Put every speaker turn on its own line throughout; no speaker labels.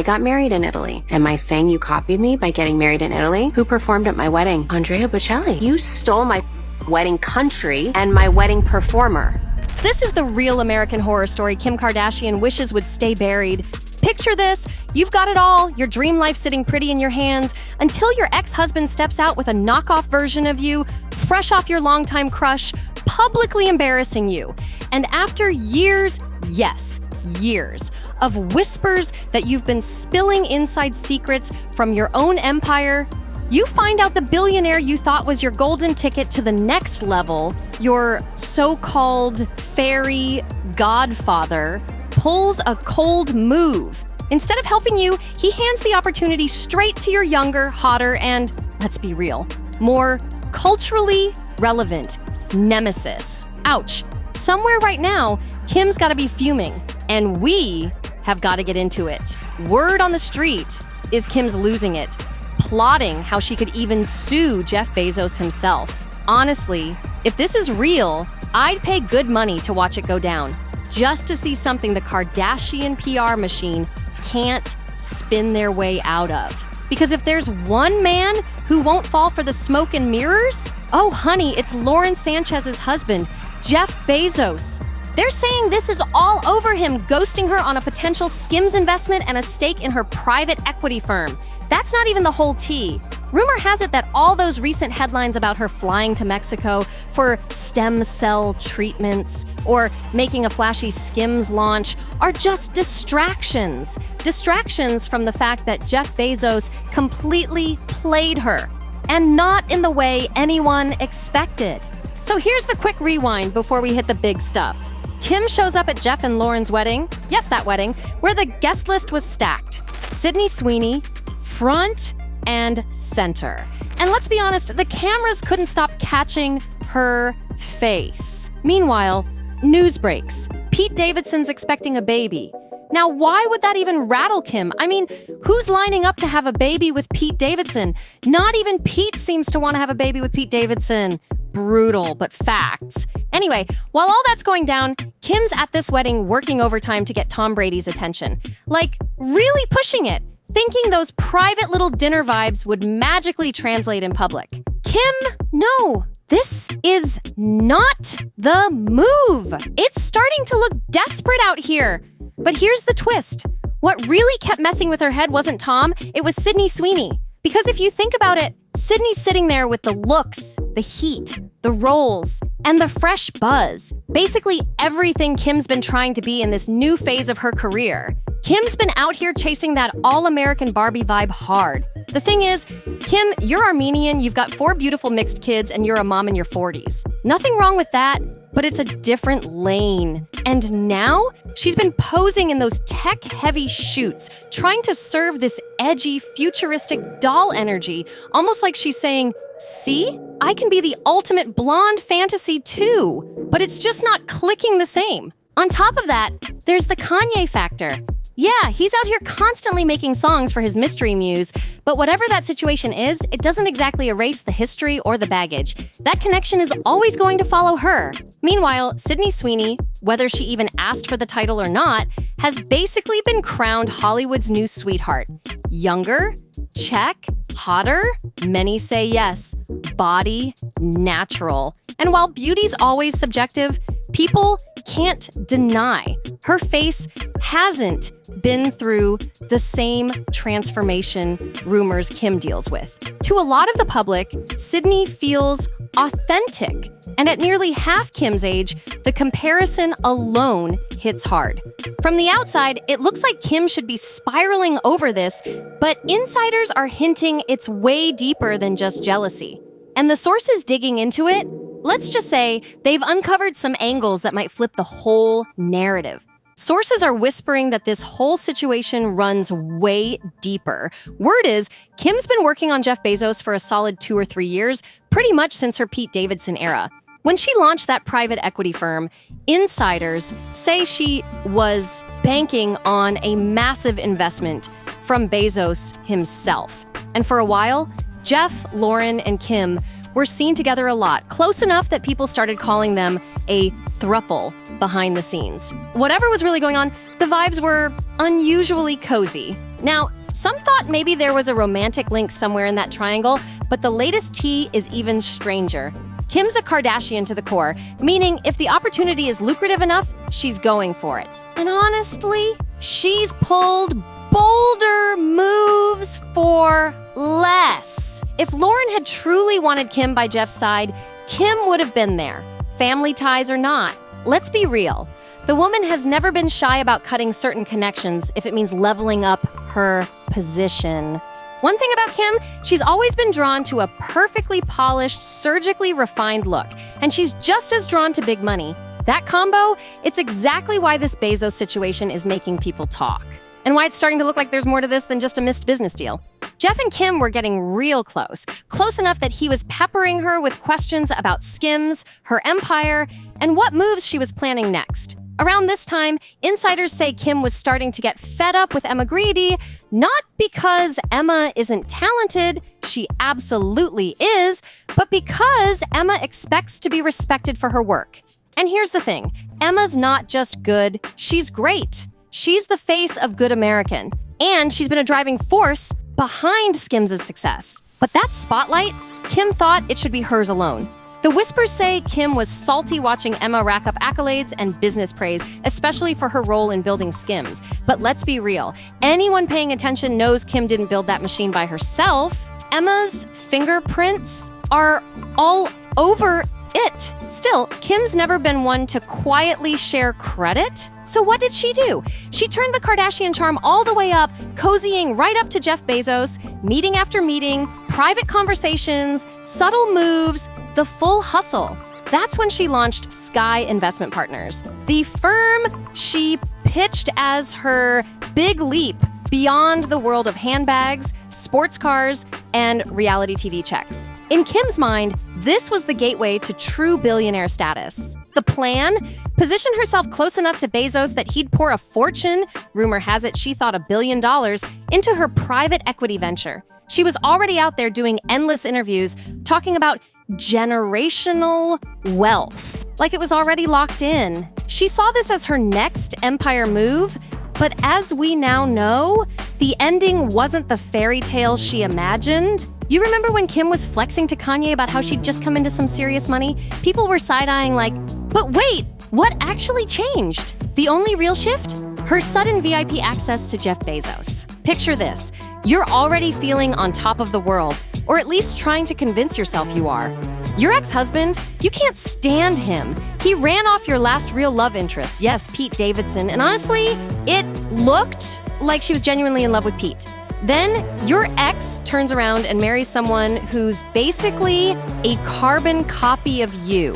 I got married in Italy. Am I saying you copied me by getting married in Italy? Who performed at my wedding? Andrea Bocelli. You stole my wedding country and my wedding performer.
This is the real American horror story Kim Kardashian wishes would stay buried. Picture this. You've got it all, your dream life sitting pretty in your hands, until your ex-husband steps out with a knockoff version of you, fresh off your longtime crush, publicly embarrassing you. And after years, yes, years, of whispers that you've been spilling inside secrets from your own empire, you find out the billionaire you thought was your golden ticket to the next level, your so-called fairy godfather, pulls a cold move. Instead of helping you, he hands the opportunity straight to your younger, hotter, and, let's be real, more culturally relevant nemesis. Ouch. Somewhere right now, Kim's gotta be fuming, and we have gotta get into it. Word on the street is Kim's losing it, plotting how she could even sue Jeff Bezos himself. Honestly, if this is real, I'd pay good money to watch it go down, just to see something the Kardashian PR machine can't spin their way out of. Because if there's one man who won't fall for the smoke and mirrors, oh honey, it's Lauren Sanchez's husband, Jeff Bezos. They're saying this is all over him, ghosting her on a potential Skims investment and a stake in her private equity firm. That's not even the whole tea. Rumor has it that all those recent headlines about her flying to Mexico for stem cell treatments or making a flashy Skims launch are just distractions. Distractions from the fact that Jeff Bezos completely played her, and not in the way anyone expected. So here's the quick rewind before we hit the big stuff. Kim shows up at Jeff and Lauren's wedding, yes, that wedding, where the guest list was stacked. Sydney Sweeney, front and center. And let's be honest, the cameras couldn't stop catching her face. Meanwhile, news breaks. Pete Davidson's expecting a baby. Now, why would that even rattle Kim? I mean, who's lining up to have a baby with Pete Davidson? Not even Pete seems to want to have a baby with Pete Davidson. Brutal, but facts. Anyway, while all that's going down, Kim's at this wedding working overtime to get Tom Brady's attention. Like, really pushing it, thinking those private little dinner vibes would magically translate in public. Kim, no, this is not the move. It's starting to look desperate out here. But here's the twist. What really kept messing with her head wasn't Tom, it was Sydney Sweeney. Because if you think about it, Sydney's sitting there with the looks, the heat, the roles, and the fresh buzz. Basically everything Kim's been trying to be in this new phase of her career. Kim's been out here chasing that all-American Barbie vibe hard. The thing is, Kim, you're Armenian, you've got 4 beautiful mixed kids, and you're a mom in your 40s. Nothing wrong with that, but it's a different lane. And now, she's been posing in those tech-heavy shoots, trying to serve this edgy, futuristic doll energy, almost like she's saying, see, I can be the ultimate blonde fantasy too. But it's just not clicking the same. On top of that, there's the Kanye factor. Yeah, he's out here constantly making songs for his mystery muse, but whatever that situation is, it doesn't exactly erase the history or the baggage. That connection is always going to follow her. Meanwhile, Sydney Sweeney, whether she even asked for the title or not, has basically been crowned Hollywood's new sweetheart. Younger? Check. Hotter? Many say yes. Body? Natural. And while beauty's always subjective, people can't deny her face hasn't been through the same transformation rumors Kim deals with. To a lot of the public, Sydney feels authentic. And at nearly half Kim's age, the comparison alone hits hard. From the outside, it looks like Kim should be spiraling over this, but insiders are hinting it's way deeper than just jealousy. And the sources digging into it, let's just say they've uncovered some angles that might flip the whole narrative. Sources are whispering that this whole situation runs way deeper. Word is, Kim's been working on Jeff Bezos for a solid 2 or 3 years, pretty much since her Pete Davidson era. When she launched that private equity firm, insiders say she was banking on a massive investment from Bezos himself. And for a while, Jeff, Lauren, and Kim were seen together a lot, close enough that people started calling them a throuple behind the scenes. Whatever was really going on, the vibes were unusually cozy. Now, some thought maybe there was a romantic link somewhere in that triangle, but the latest tea is even stranger. Kim's a Kardashian to the core, meaning if the opportunity is lucrative enough, she's going for it. And honestly, she's pulled bolder moves for less. If Lauren had truly wanted Kim by Jeff's side, Kim would have been there, family ties or not. Let's be real. The woman has never been shy about cutting certain connections if it means leveling up her position. One thing about Kim, she's always been drawn to a perfectly polished, surgically refined look, and she's just as drawn to big money. That combo, it's exactly why this Bezos situation is making people talk, and why it's starting to look like there's more to this than just a missed business deal. Jeff and Kim were getting real close enough that he was peppering her with questions about Skims, her empire, and what moves she was planning next. Around this time, insiders say Kim was starting to get fed up with Emma Grady, not because Emma isn't talented, she absolutely is, but because Emma expects to be respected for her work. And here's the thing, Emma's not just good, she's great. She's the face of Good American, and she's been a driving force behind Skims' success. But that spotlight, Kim thought it should be hers alone. The whispers say Kim was salty watching Emma rack up accolades and business praise, especially for her role in building Skims. But let's be real, anyone paying attention knows Kim didn't build that machine by herself. Emma's fingerprints are all over it. Still, Kim's never been one to quietly share credit. So what did she do? She turned the Kardashian charm all the way up, cozying right up to Jeff Bezos, meeting after meeting, private conversations, subtle moves, the full hustle. That's when she launched Sky Investment Partners, the firm she pitched as her big leap beyond the world of handbags, sports cars, and reality TV checks. In Kim's mind, this was the gateway to true billionaire status. The plan? Position herself close enough to Bezos that he'd pour a fortune, rumor has it she thought $1 billion, into her private equity venture. She was already out there doing endless interviews, talking about generational wealth, like it was already locked in. She saw this as her next empire move, but as we now know, the ending wasn't the fairy tale she imagined. You remember when Kim was flexing to Kanye about how she'd just come into some serious money? People were side-eyeing like, but wait, what actually changed? The only real shift? Her sudden VIP access to Jeff Bezos. Picture this. You're already feeling on top of the world, or at least trying to convince yourself you are. Your ex-husband, you can't stand him. He ran off your last real love interest, yes, Pete Davidson, and honestly, it looked like she was genuinely in love with Pete. Then your ex turns around and marries someone who's basically a carbon copy of you.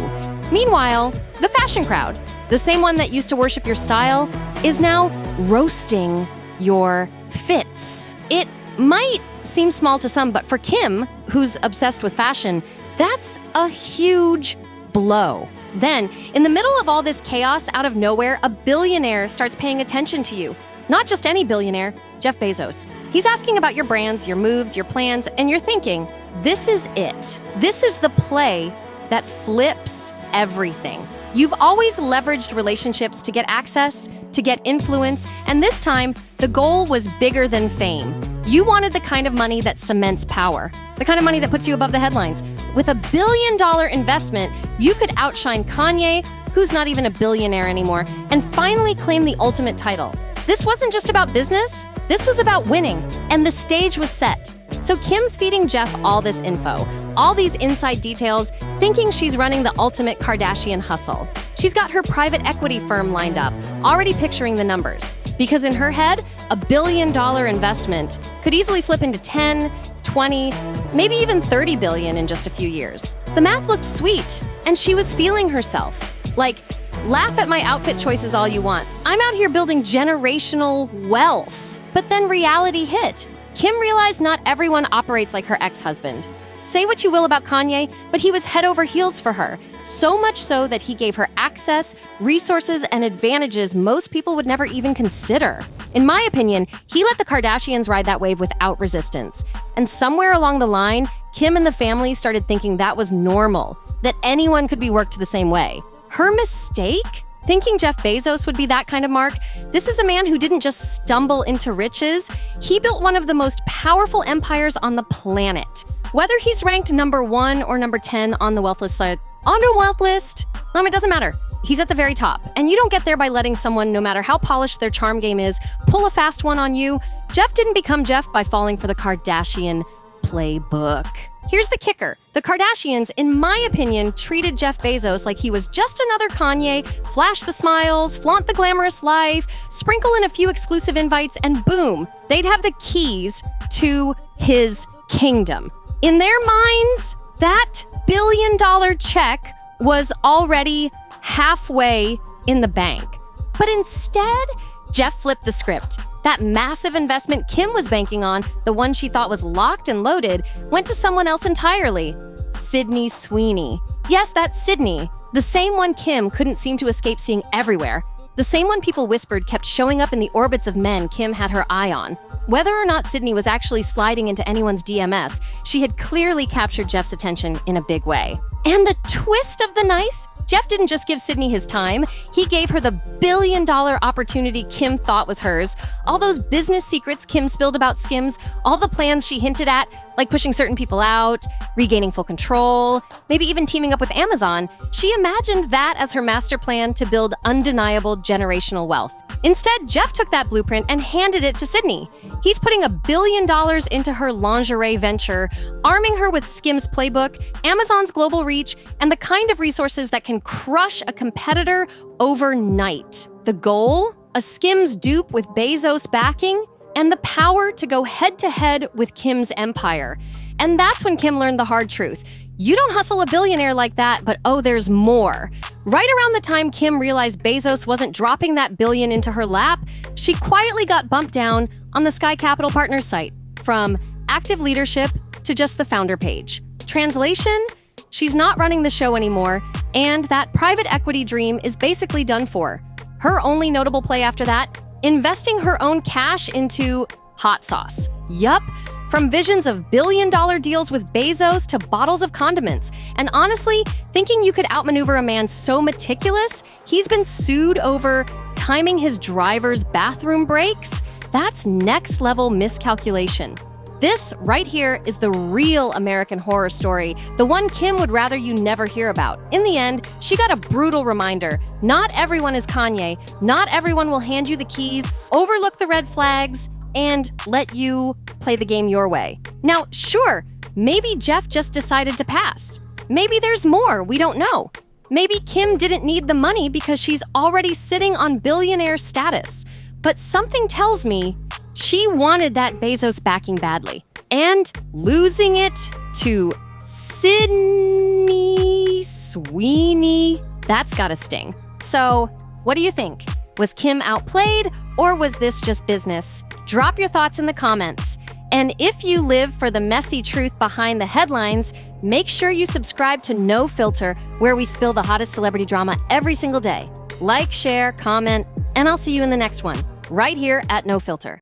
Meanwhile, the fashion crowd, the same one that used to worship your style, is now roasting your fits. It might seem small to some, but for Kim, who's obsessed with fashion, that's a huge blow. Then, in the middle of all this chaos, out of nowhere, a billionaire starts paying attention to you. Not just any billionaire, Jeff Bezos. He's asking about your brands, your moves, your plans, and you're thinking, this is it. This is the play that flips everything. You've always leveraged relationships to get access, to get influence, and this time, the goal was bigger than fame. You wanted the kind of money that cements power, the kind of money that puts you above the headlines. With $1 billion investment, you could outshine Kanye, who's not even a billionaire anymore, and finally claim the ultimate title. This wasn't just about business, this was about winning, and the stage was set. So Kim's feeding Jeff all this info, all these inside details, thinking she's running the ultimate Kardashian hustle. She's got her private equity firm lined up, already picturing the numbers. Because in her head, $1 billion investment could easily flip into 10, 20, maybe even 30 billion in just a few years. The math looked sweet, and she was feeling herself. Like, laugh at my outfit choices all you want. I'm out here building generational wealth. But then reality hit. Kim realized not everyone operates like her ex-husband. Say what you will about Kanye, but he was head over heels for her. So much so that he gave her access, resources, and advantages most people would never even consider. In my opinion, he let the Kardashians ride that wave without resistance. And somewhere along the line, Kim and the family started thinking that was normal, that anyone could be worked the same way. Her mistake? Thinking Jeff Bezos would be that kind of mark, this is a man who didn't just stumble into riches. He built one of the most powerful empires on the planet. Whether he's ranked number 1 or number 10 on the wealth list, it doesn't matter. He's at the very top. And you don't get there by letting someone, no matter how polished their charm game is, pull a fast one on you. Jeff didn't become Jeff by falling for the Kardashian playbook. Here's the kicker. The Kardashians, in my opinion, treated Jeff Bezos like he was just another Kanye, flash the smiles, flaunt the glamorous life, sprinkle in a few exclusive invites, and boom, they'd have the keys to his kingdom. In their minds, that billion-dollar check was already halfway in the bank. But instead, Jeff flipped the script. That massive investment Kim was banking on, the one she thought was locked and loaded, went to someone else entirely. Sydney Sweeney. Yes, that's Sydney. The same one Kim couldn't seem to escape seeing everywhere. The same one people whispered kept showing up in the orbits of men Kim had her eye on. Whether or not Sydney was actually sliding into anyone's DMS, she had clearly captured Jeff's attention in a big way. And the twist of the knife? Jeff didn't just give Sydney his time, he gave her the billion-dollar opportunity Kim thought was hers, all those business secrets Kim spilled about Skims, all the plans she hinted at, like pushing certain people out, regaining full control, maybe even teaming up with Amazon. She imagined that as her master plan to build undeniable generational wealth. Instead, Jeff took that blueprint and handed it to Sydney. He's putting $1 billion into her lingerie venture, arming her with Skims' playbook, Amazon's global reach, and the kind of resources that can crush a competitor overnight. The goal? A Skims dupe with Bezos backing, and the power to go head-to-head with Kim's empire. And that's when Kim learned the hard truth. You don't hustle a billionaire like that, but oh, there's more. Right around the time Kim realized Bezos wasn't dropping that billion into her lap, she quietly got bumped down on the Sky Capital Partners site, from active leadership to just the founder page. Translation? She's not running the show anymore, and that private equity dream is basically done for. Her only notable play after that? Investing her own cash into hot sauce. Yup. From visions of billion-dollar deals with Bezos to bottles of condiments. And honestly, thinking you could outmaneuver a man so meticulous, he's been sued over timing his driver's bathroom breaks? That's next-level miscalculation. This right here is the real American horror story, the one Kim would rather you never hear about. In the end, she got a brutal reminder. Not everyone is Kanye. Not everyone will hand you the keys, overlook the red flags, and let you play the game your way. Now, sure, maybe Jeff just decided to pass. Maybe there's more, we don't know. Maybe Kim didn't need the money because she's already sitting on billionaire status. But something tells me she wanted that Bezos backing badly. And losing it to Sydney Sweeney, that's gotta sting. So, what do you think? Was Kim outplayed, or was this just business? Drop your thoughts in the comments. And if you live for the messy truth behind the headlines, make sure you subscribe to NoFilter, where we spill the hottest celebrity drama every single day. Like, share, comment, and I'll see you in the next one, right here at NoFilter.